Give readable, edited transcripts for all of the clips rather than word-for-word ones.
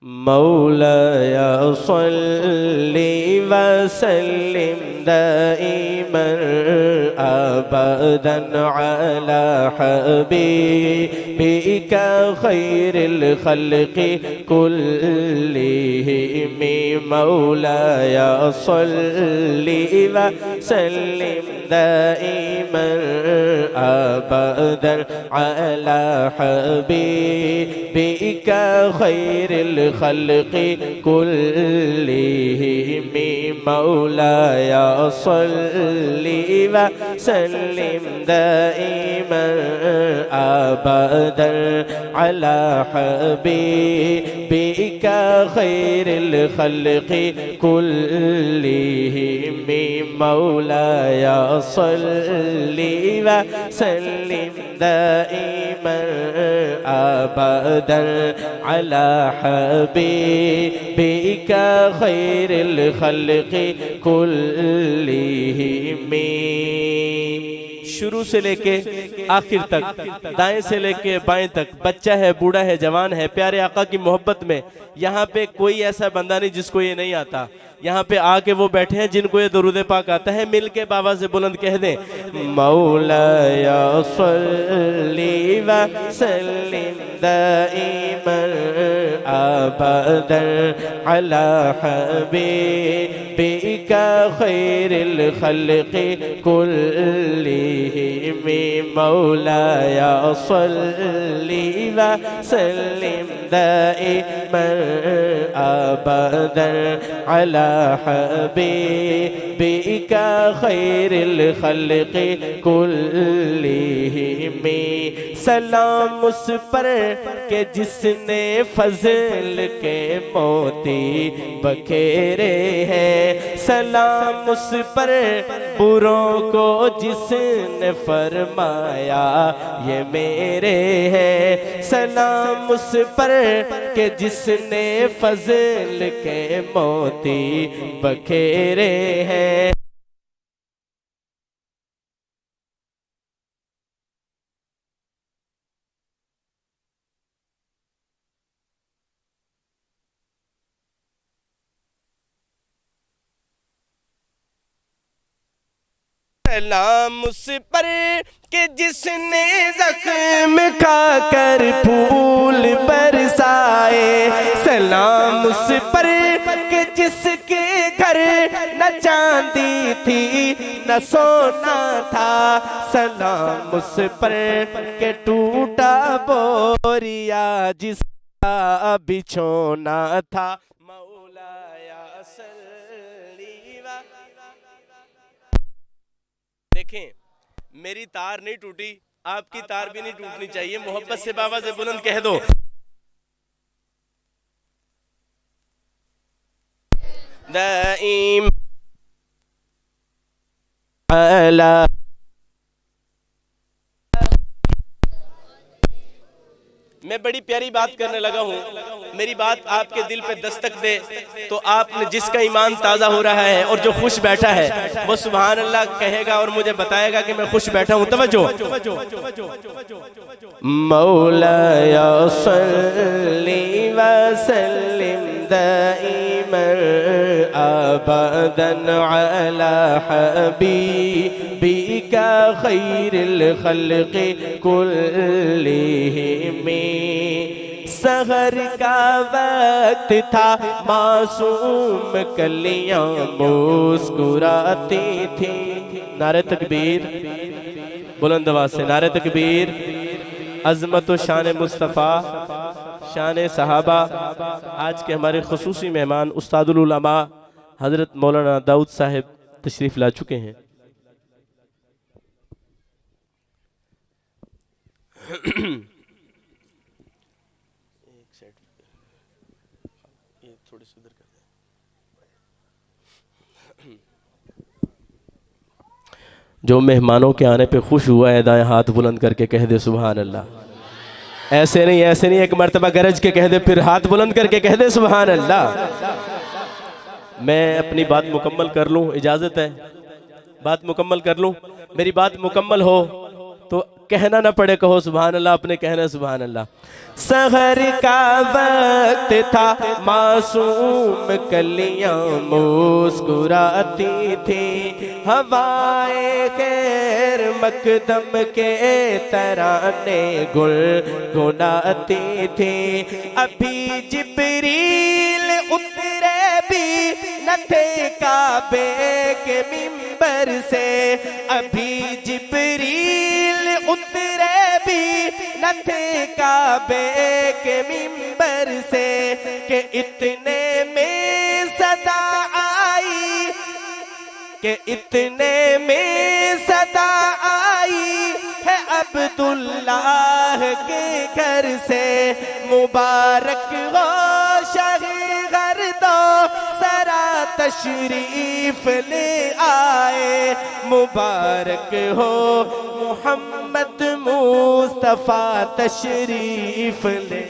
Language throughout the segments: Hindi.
मौलाया सल्ली वसल्लिम दाइमन अबदन अला हबीबिका खैरिल खल्क़ि कुल्लिहिम। मौलाया सल्ली वसल्लिम दाइमन अबदन अला हबीबिका खैरिल खल्क़ि कुल्लिहिम। मौलाया सल्ली वसल्लिम दाइमन अबदन अला हबीबिका खैरिल खल्क़ि कुल्लिहिम। मौलाया सल्ली वसल्लिम दाइमन अबदन अला हबीबिका खैरिल खल्क़ि कुल्लिहिम। शुरू से लेके आखिर तक, दाएं से लेके बाएं तक, बच्चा है, बूढ़ा है, जवान है, प्यारे आका की मोहब्बत में यहाँ पे कोई ऐसा बंदा नहीं जिसको ये नहीं आता। यहाँ पे आके वो बैठे हैं जिनको ये दुरूद पाक आता है। मिल के बाबा से बुलंद कह दें, मौलाया सल्ली वसल्लिम दाइमन अबदन अला हबीबिका खैरिल खल्क़ि कुल्लिहिम। मौलाया सल्ली वसल्लिम दाइमन अबदन अला हबीबिका खैरिल खल्क़ि कुल्लिहिम। सलाम उस पर के जिसने फजल के मोती बखेरे हैं। सलाम उस पर बुरों को जिसने फरमाया ये मेरे हैं। सलाम उस पर के जिसने फजल के मोती बखेरे हैं। सलाम उस पर कि जिसने जख्म खाकर फूल बरसाए। सलाम उस पर कि जिसके घर न चांदी थी न सोना था। सलाम उस पर कि टूटा बोरिया जिसका बिछोना था। देखें, मेरी तार नहीं टूटी, आपकी तार भी नहीं टूटनी चाहिए। मोहब्बत से बाबा से बुलंद कह दो, दाइम अला। मैं बड़ी प्यारी बात करने लगा हूँ, मेरी बात आपके दिल पे दस्तक दे तो आपने जिसका ईमान ताज़ा हो रहा है और जो खुश बैठा है वो सुभान अल्लाह कहेगा और मुझे बताएगा कि मैं खुश बैठा हूँ। तवज्जो। मौलाया सल्ली वसल्लिम दाइमन अबदन अला हबीबिका खैरिल खल्क़ि कुल्लिहिम। सहर का वक्त था, मासूम कलियां मुस्कुराती थी। नारे तकबीर, बुलंद आवाज से नारे तकबीर। अज़मत व शान मुस्तफ़ा, शान सहाबा। आज के हमारे खुसूसी मेहमान उस्तादुल उलमा हज़रत मौलाना दाऊद साहिब तशरीफ़ ला चुके हैं। जो मेहमानों के आने पे खुश हुआ है दाएं हाथ बुलंद करके कह दे सुभान अल्लाह। ऐसे नहीं, ऐसे नहीं, एक मर्तबा गरज के कह दे, फिर हाथ बुलंद करके कह दे सुभान अल्लाह। मैं अपनी बात मुकम्मल कर लूँ, इजाज़त है? बात मुकम्मल कर लूँ? मेरी बात मुकम्मल हो तो कहना ना पड़े, कहो सुभान अल्लाह, अपने कहना सुभान अल्लाह। सहर का वक्त था, मासूम कलियां मुस्कुराती थी, हवाए खैर मकदम के तराने गुनगुनाती थी। अभी जिब्रील उतरे भी न थे काबे के मिंबर से, अभी जिब्रील उतरे भी न थे काबे के मिंबर से, कि इतने में सदा आई, कि इतने में सदा आई है अब्दुल्लाह के घर से। मुबारक हो शही घर दो सरा तशरीफ ले आए, मुबारक हो मोहम्मद मुस्तफा तशरीफ ले।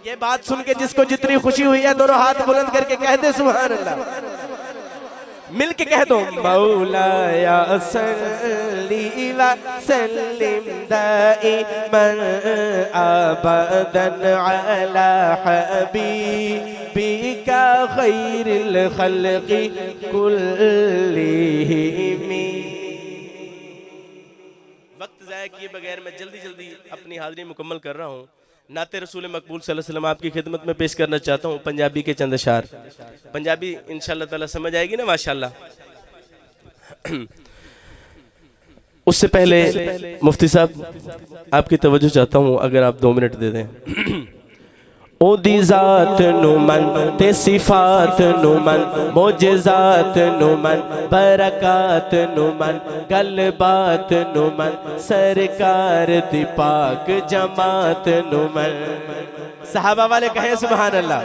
ये बात सुन के जिसको जितनी खुशी हुई है दोनों हाथ बुलंद करके कह दे सुभान अल्लाह। मिल के कह दो मौलाया सल्ली व सल्लिम दाइमन अबदन अला हबीबिका खैरिल खल्क़ि कुल्लिहिम। वक्त ज़ाया किए बगैर मैं जल्दी जल्दी अपनी हाज़िरी मुकम्मल कर रहा हूँ। नाते रसूल मकबूल सल्लल्लाहु अलैहि वसल्लम आपकी खिदमत में पेश करना चाहता हूँ पंजाबी के चंद अशार। पंजाबी इंशाअल्लाह ताला समझ आएगी ना माशाअल्लाह। उससे पहले मुफ्ती साहब आपकी तवज्जो चाहता हूँ, अगर आप 2 मिनट दे दें। ओदी जात नु मन ते सिफात नु मन, मोजज़ात नु मन, बरकात नु मन, गल बात नु मन, सरकार दी पाक जमात नु मन। सहाबा वाले कहें सुभान अल्लाह।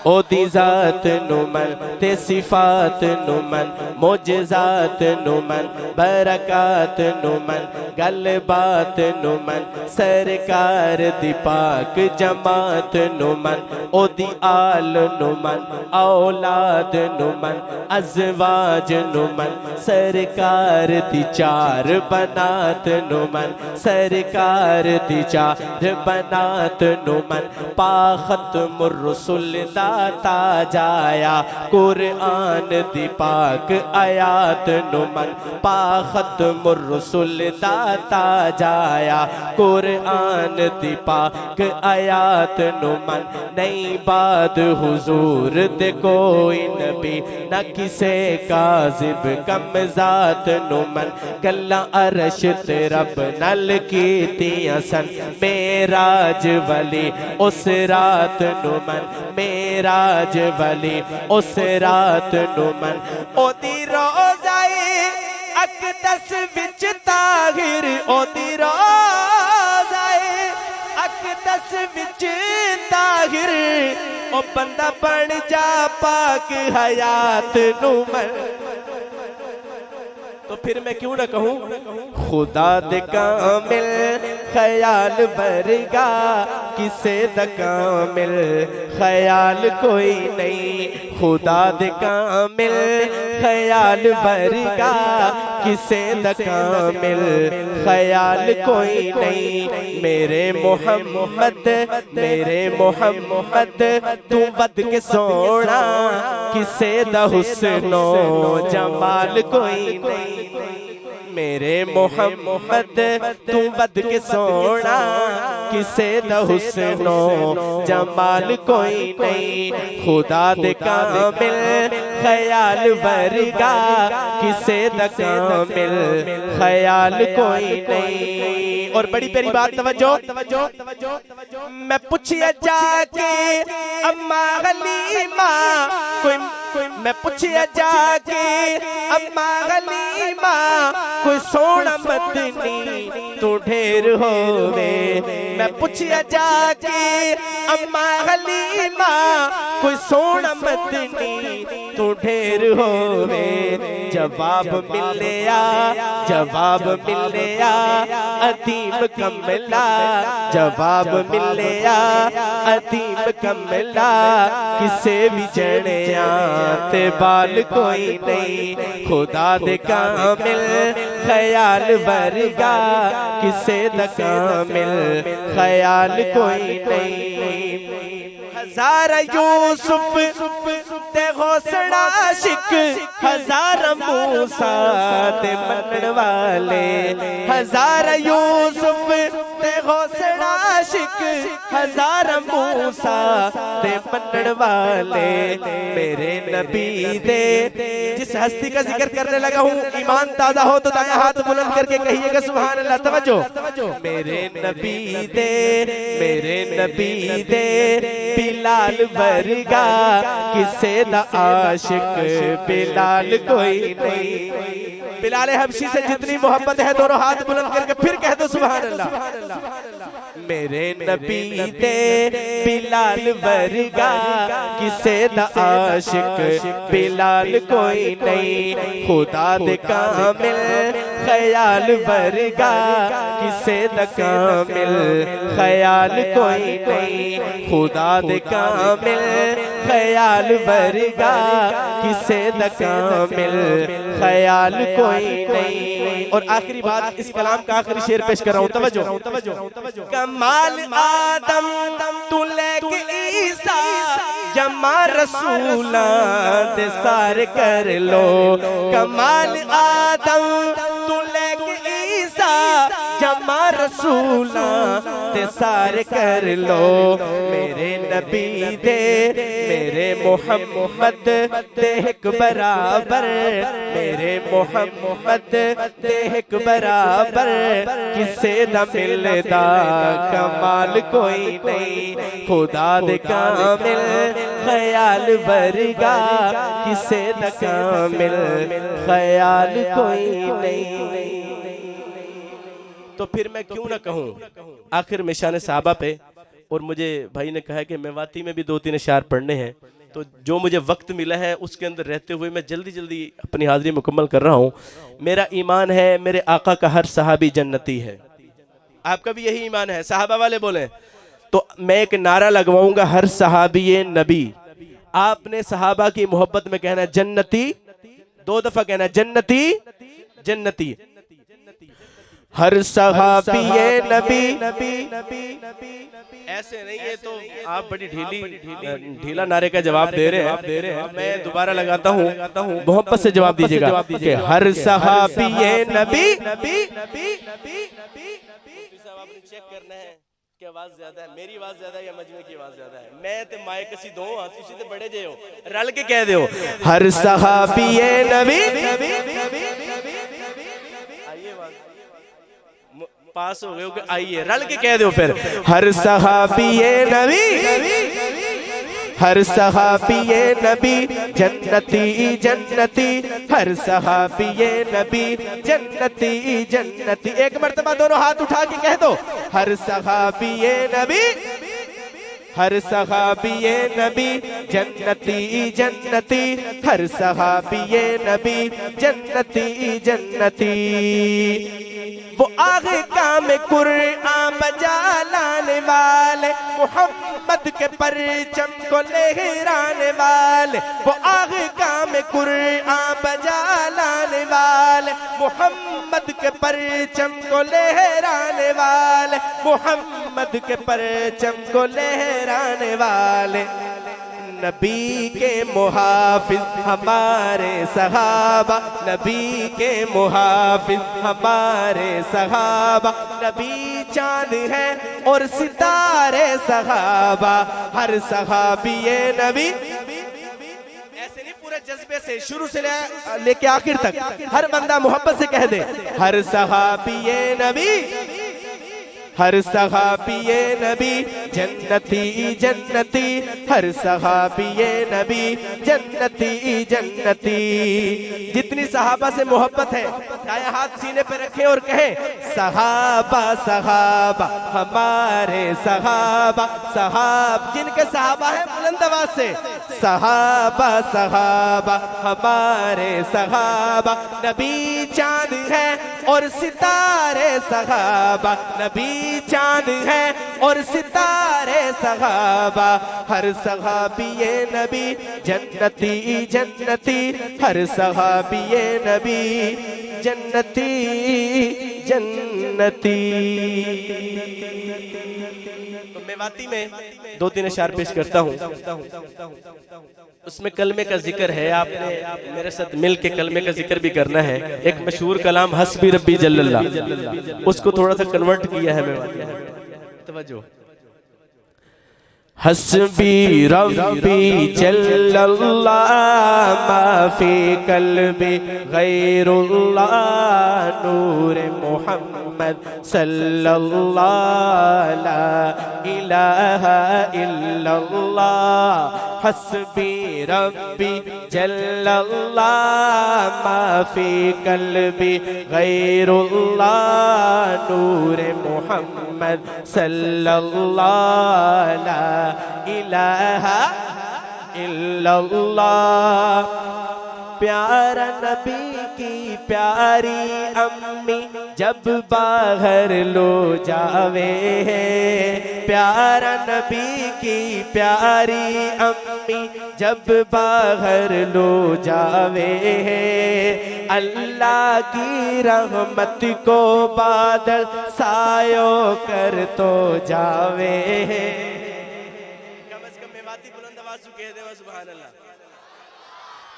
ओदी जात नु मन ते सिफात नु मन, मोजज़ात नु मन, बरकात नु मन, गल बात नु मन, सरकार दी पाक जमात नु मन। ओदी आल नु मन, औलाद नु मन, अज़वाज नु मन, सरकार दी चार बनात नु मन, सरकार दी चार बनात नु मन। पाखत मुर्रसुल दाता जाया, कुरआन दी पाक आयात नु मन, पाखत मुर्रसुल दाता जाया, कुरआन दी पाक आयात नु मन। नहीं बाद हुजूर दे कोई नबी, न किसे काज़िब कम ज़ात नु मन। गल्ला अरश ते रब नल कीतियां सन, मेराज वली उस रात नु मन, मेराज वली उस रात नु मन। ओदी रोज़ाए अक़दस विच ताहिर, ओदी रोज़ाए अक़दस विच ताहिर, ओ बंदा बन जा पाक हयात नु मन। तो फिर मैं क्यों ना कहूँ, खुदा दे कामिल ख्याल वर्गा किसे दा कामिल ख्याल कोई नहीं, खुदा दे कामिल ख्याल वर्गा किसे दा कामिल ख्याल कोई नहीं। मेरे मोहम्मद तू बद के सोना, किसे दा हुस्नो जमाल कोई नहीं। मेरे मोहम्मद तू बद के सोना, किसे दा हुस्नो जमाल कोई नहीं। खुदा दे कामिल ख्याल वर्गा किसे दा कामिल ख्याल कोई नहीं। और बड़ी प्यारी बात, तवज्जो तवज्जो तवज्जो। मैं पूछिया जाके अम्मा हलीमा, मैं पूछिया जाके अम्मा हलीमा, कोई सोना मदनी तू ढेर होवे। मैं पूछिया जाके अम्मा हलीमा, कोई सोना मदनी तू ढेर होवे जवाब मिलया जवाब मिलया अतीम कमला जवाब मिलया अतीम कमला किसे भी जणिया ते बाल कोई नहीं खुदा दे कामिल ख्याल वर्गा किसे दा कामिल ख्याल कोई नहीं हजार यूसुफ ते हौसला आशिक हजार मूसा ते मनण वाले हजार यूसुफ ते हौसला आशिक हजार मूसा ते मनण वाले मेरे नबी दे। जिस हस्ती का जिक्र करने लगा हूँ ईमान ताजा हो तो दाया हाथ बुलंद करके कहिएगा सुभान अल्लाह। तवज्जो मेरे नबी दे बिलाल वर्गा किसे दा आशिक बिलाल कोई नहीं। बिलाल हबशी से जितनी मोहब्बत है दोनों हाथ बुलंद करके फिर कह दो सुभान अल्लाह। मेरे नबी दे बिलाल वर्गा किसे दा आशिक बिलाल कोई नहीं खुदा दे कामिल ख्याल वर्गा किसे दा कामिल ख्याल कोई नहीं खुदा दे कामिल ख्याल वर्गा किसे दा कामिल ख्याल कोई नहीं। और आखिरी बात इस कलाम का आखिरी शेर पेश कर रहा हूं। तवज्जो कमाल आदम तू लेके ईसा जमा रसूला दे सार कर लो कमाल आदम तू लेके ईसा जमा रसूला ते सार कर लो मेरे नबी दे मेरे मोहम्मद दे एक बराबर मेरे मोहम्मद दे एक बराबर किसे दा मिलदा कमाल कोई नहीं खुदा दे कामिल ख्याल वर्गा किसे दा कामिल ख्याल कोई नहीं। तो फिर मैं क्यों ना कहूँ आखिर में शान सहाबा पे। और मुझे भाई ने कहा है कि मेवाती में भी 2-3 अशार पढ़ने हैं तो जो मुझे वक्त मिला है उसके अंदर रहते हुए मैं जल्दी जल्दी अपनी हाजिरी मुकम्मल कर रहा हूँ। मेरा ईमान है मेरे आका का हर सहाबी जन्नती है। आपका भी यही ईमान है? सहाबा वाले बोले तो मैं एक नारा लगवाऊंगा हर सहाबी नबी। आपने सहाबा की मोहब्बत में कहना जन्नती 2 दफा कहना जन्नती जन्नती। हर सहाबी नबी ऐसे नहीं है तो आप बड़ी ढीला नारे का जवाब दे रहे हैं। मैं दोबारा लगाता हूँ मोहब्बत से जवाब दीजिएगा। हर सहाबी नबी चेक करना है कि आवाज ज्यादा है मेरी आवाज ज्यादा है या मजमे की आवाज ज्यादा है। मैं ते माइक कसी दो तुसी ते बड़े जे हो रल के कह दो हर सहाबी नबी। पास हो गए आइए रल के कह दो फिर हर सहाबी नबी हर सहाबी नबी जन्नती जन्नती हर सहाबी नबी जन्नती जन्नती। एक मर्तबा दोनों हाथ उठा के कह दो हर सहाबी नबी हर सहाबी नबी जन्नती जन्नती हर सहाबी नबी जन्नती जन्नती। वो आगे काम कुरआन बजा लाने वाले मोहम्मद के परचम को लहराने वाले वो आगे काम कुरआन बजा लाने वाले मोहम्मद के परचम को लहराने वाले मोहम्मद के परचम को लहराने वाले नबी के मुहाफिज हमारे सहाबा नबी के मुहाफिज हमारे सहाबा नबी चांद है और सितारे सहाबा हर सहाबी नबी। ऐसे नहीं पूरे जज्बे से शुरू से लेके आखिर तक हर बंदा मोहब्बत से कह दे हर सहाबी नबी हर सहाबी नबी जन्नती जन्नती हर सहाबी नबी जन्नती जन्नती। जितनी सहाबा से मोहब्बत है दायां हाथ सीने पे रखें और कहें सहाबा सहाबा हमारे सहाबा, सहाब जिनके सहाबा है बुलंद आवाज से, सहाबा सहाबा हमारे सहाबा, नबी चांद है और सितारे सहाबा, नबी चांद है और सितारे सहाबा, हर सहाबी ये नबी जन्नती जन्नती, हर सहाबी ये नबी जन्नती जन्नती। तो मेवाती में 2-3 अशार पेश करता हूँ, उसमें कलमे का जिक्र है, आपने मेरे साथ मिल के कलमे का जिक्र भी करना है। एक मशहूर कलाम हस्बी रब्बी जल्लल्लाह, उसको थोड़ा सा कन्वर्ट किया है मेवाती। तवज्जो। हस्बी रब्बी जल्लल्लाह माफी कल्बी गैरुल्लाह, नूर मोहम्मद सल्लल्लाह ला इलाहा इल्लल्लाह, हस्बी रब्बी जल्लल्लाह माफी कल्बी गैरुल्लाह, नूर मोहम्मद सल्लल्लाह ला इलाहा इल्लल्लाह। प्यारा नबी की प्यारी अम्मी जब बाहर लो जावे है, प्यारा नबी की प्यारी अम्मी जब बाहर लो जावे है, अल्लाह की रहमत को बादल सायो कर तो जावे है। कम से कम मेवाती बुलंद आवाज से कह दे सुभान अल्लाह।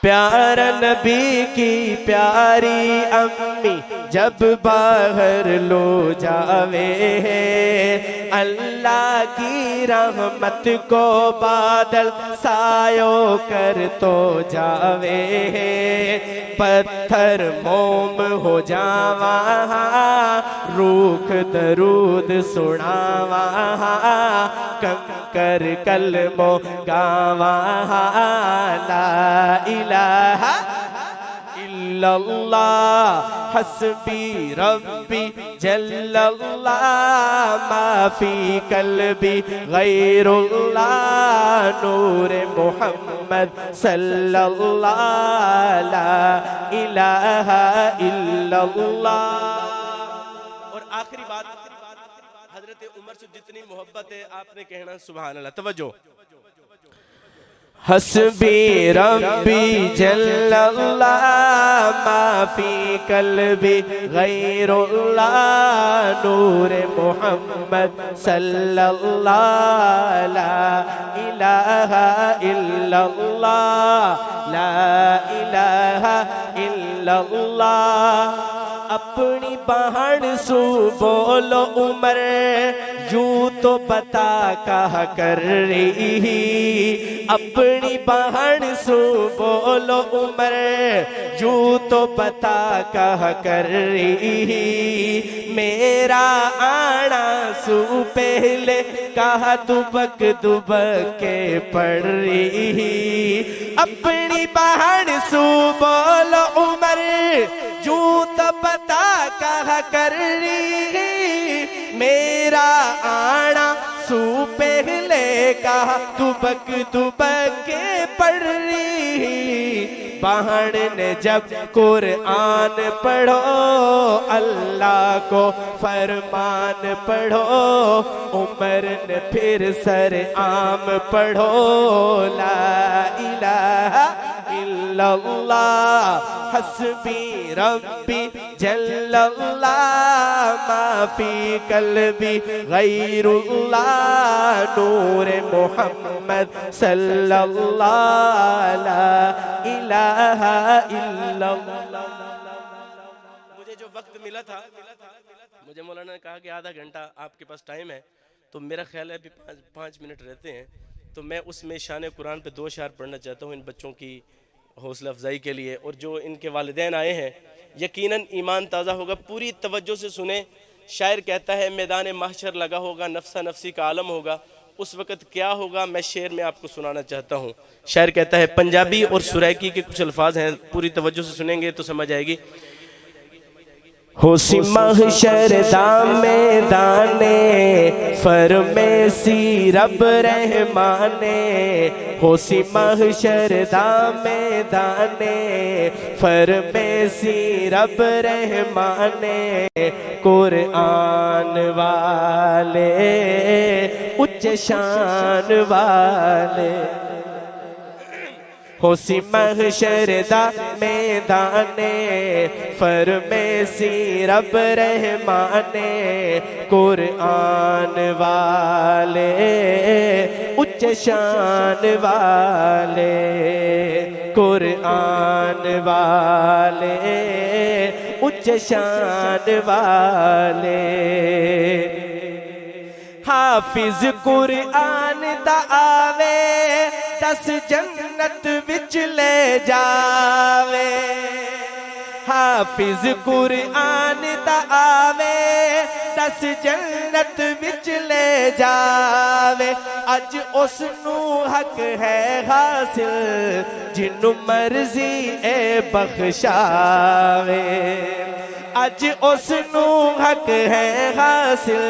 प्यारा नबी की प्यारी अम्मी जब बाहर लो जावे है, अल्लाह की रहमत को बादल सायो कर तो जावे है, पत्थर मोम हो जावा रूख दरूद सुनावा, कंकर कलमो गावा ला इलाहा इल्लल्लाह, हस्बी रब्बी जल्लल्लाह माफी कल्बी गैरुल्लाह, नूर मोहम्मद सल्लल्लाह ला इलाहा इल्लल्लाह। और आखिरी बात, हजरत उमर से जितनी मोहब्बत है आपने कहना सुभान अल्लाह। तवज्जो। हस्बी रब्बी जल्लल्लाह माफी कल्बी गैरुल्लाह, नूर मोहम्मद सल्लल्लाह ला इलाहा इल्लल्लाह, ला इलाहा इल्लल्लाह। अपनी बहन सु बोलो उमर यूं तो पता कहा कर रही, अपनी बहन सु बोलो उमर यूं तो पता कहा कर रही, मेरा आना सु पहले कहा दुबक दुबक के पड़ रही, अपनी बहन सु बोलो उमर यूं तो पता कहा कर रही, मेरा आना सु पहले कहा दुबक दुबक के पढ़ रही, बहन ने जब कुरान पढ़ो अल्लाह को फरमान पढ़ो, उमर ने फिर सर आम पढ़ो ला इलाहा इल्लल्लाह, हस्बी रब्बी जल्लल्लाह माफी कल्बी गैरुल्लाह, नूर मोहम्मद सल्लल्लाह ला इलाहा इल्लल्लाह। मुझे जो वक्त मिला था, मुझे मौलाना ने कहा कि आधा घंटा आपके पास टाइम है, तो मेरा ख्याल है अभी 5 मिनट रहते हैं, तो मैं उसमें शान कुरान पे 2 अशार पढ़ना चाहता हूँ इन बच्चों की हौसला अफजाई के लिए। और जो इनके वालिदैन आए हैं यकीनन ईमान ताज़ा होगा, पूरी तवज्जो से सुने। शायर कहता है मैदान महशर लगा होगा, नफ्सा नफ्सी का आलम होगा, उस वक़्त क्या होगा मैं शेर में आपको सुनाना चाहता हूँ। शायर कहता है, पंजाबी और सुरैकी के कुछ अल्फाज हैं, पूरी तवज्जो से सुनेंगे तो समझ आएगी। होसी महशर दा मैदाने फरमेसी रब रहमाने। होसी महशर दा मैदाने फरमेसी रब रहमाने। कुरआन वाले उच्च शान वाले। होसी महशर दा मैदाने फरमेसी रब रहमाने। कुरआन वाले उच्च शान वाले। कुरआन वाले उच्च शान वाले। हाफिज कुरआन दा आवे 10 जन्नत विच ले जावे। हाफिज कुरआन दा आवे 10 जन्नत विच ले जावे। अज उसनू हक है हासिल जिन्नू मर्जी ए बख्शावे। अज उसनू हक है हासिल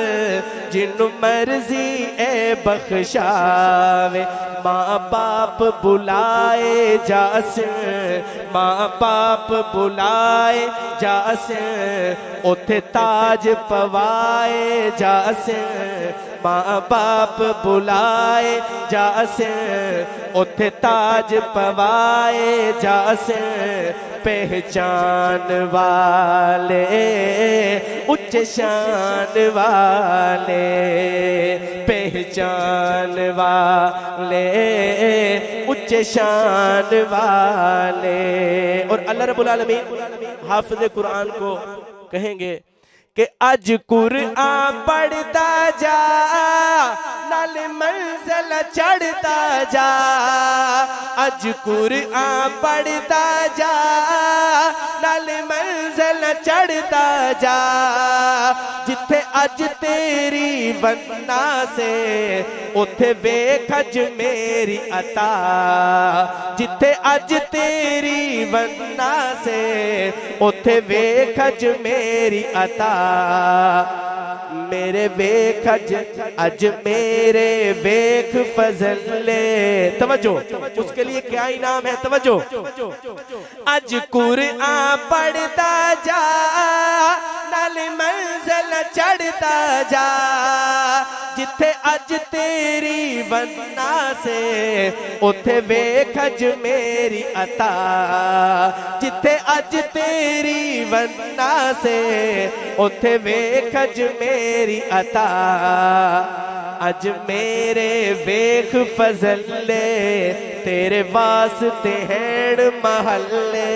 जिन्नू मर्जी ए बख्शावे। माँ बाप बुलाए जासिन, माँ बाप बुलाए जासिन। उथे ताज पवाए जासिन, माँ बाप बुलाए जासिन। उथे ताज पवाए जासिन। पहचान वाले उच्च शान वाले। पहचान वाले उच्च शान वाले। और अल्लाह रब्बुल आलमीन हाफिज़ कुरान को कहेंगे कि अज कुरआन पढ़ता जा नाल मंजिल चढ़ता जा। अज कुरआन पढ़ता जा नाल मंजिल चढ़ता जा। जिथे अज तेरी वन्ना से उथे वेख अज मेरी अता। जिथे अज तेरी वन्ना से उथे वेख अज मेरी अता। मेरे वेख अज मेरे वेख फजले। तवज्जो, उसके लिए क्या इनाम है? तवज्जो। अज कुरआन पढ़ता जा नाल मंजिल चढ़ता जा। जिथे अज तेरी वन्ना से उथे वेख अज मेरी अता। जिथे अज तेरी वन्ना से उथे वेख अज मेरी अता। अज मेरे वेख फजले तेरे वास्ते हैण महल्ले।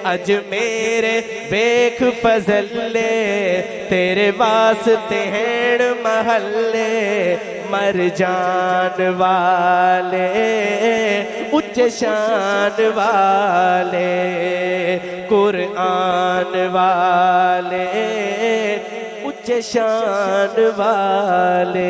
अज मेरे वेख फजले तेरे वास्ते हैण महल्ले। मर जान वाले उच्च शान वाले। कुरआन वाले उच्च शान वाले।